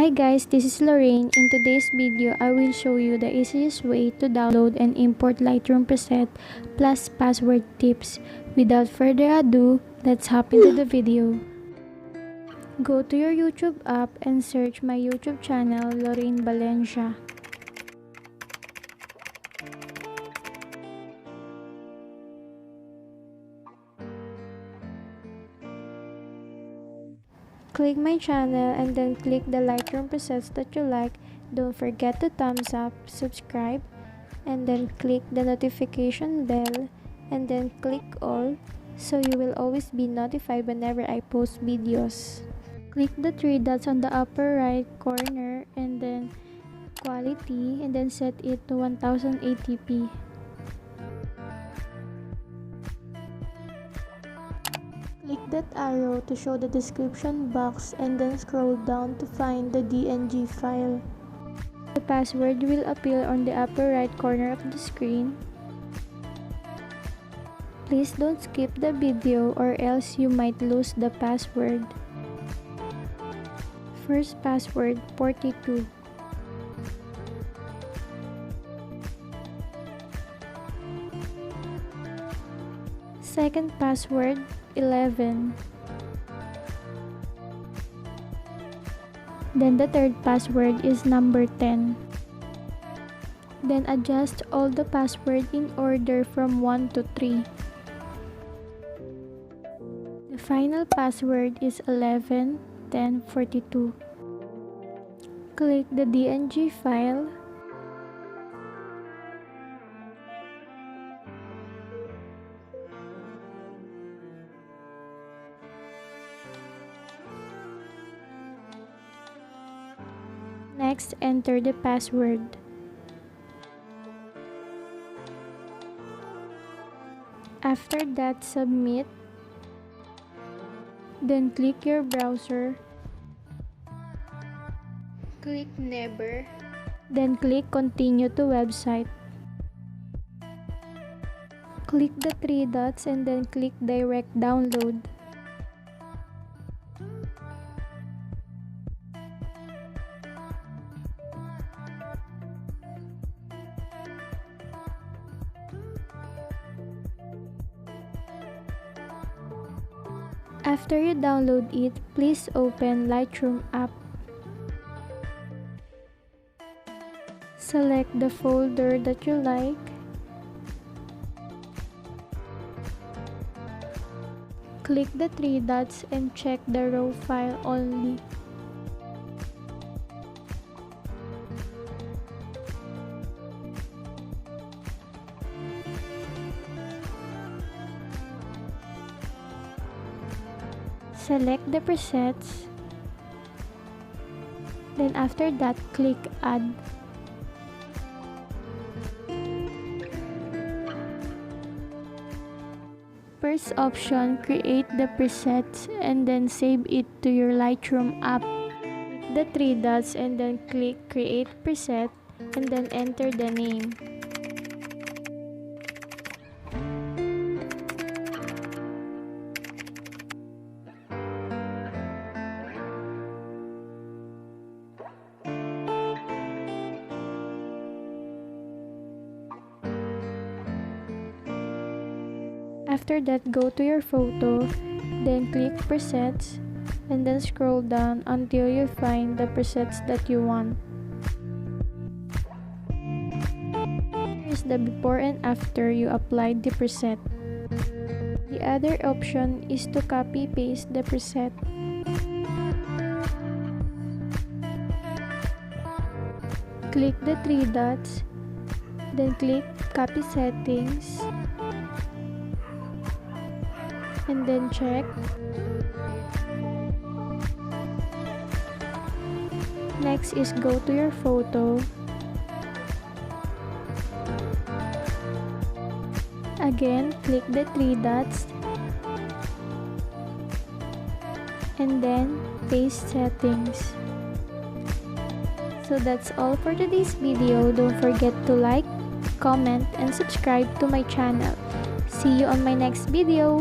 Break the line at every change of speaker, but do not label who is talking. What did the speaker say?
Hi guys, this is Loraine. In today's video, I will show you the easiest way to download and import Lightroom preset plus password tips. Without further ado, let's hop into the video. Go to your YouTube app and search my YouTube channel, Loraine Valencia. Click my channel and then click the Lightroom presets that you like. Don't forget to thumbs up, subscribe, and then click the notification bell and then click all so you will always be notified whenever I post videos. Click the three dots on the upper right corner and then quality and then set it to 1080p. Click that arrow to show the description box and then scroll down to find the DNG file. The password will appear on the upper right corner of the screen. Please don't skip the video or else you might lose the password. First password 42. Second password 11. Then the third password is number 10. Then adjust all the password in order from 1 to 3. The final password is 11, 10, 42. Click the DNG file. Next, enter the password. After that, submit. Then click your browser. Click Never. Then click Continue to Website. Click the three dots and then click Direct Download. After you download it, please open Lightroom app. Select the folder that you like. Click the three dots and check the raw file only. Select the presets, then after that click Add. First option, create the presets and then save it to your Lightroom app. Click the three dots and then click Create Preset and then enter the name. After that, go to your photo, then click presets, and then scroll down until you find the presets that you want. Here is the before and after you applied the preset. The other option is to copy-paste the preset. Click the three dots, then click Copy Settings, and then check. Next is go to your photo. Again, click the three dots and then paste settings. So that's all for today's video. Don't forget to like, comment, and subscribe to my channel. See you on my next video.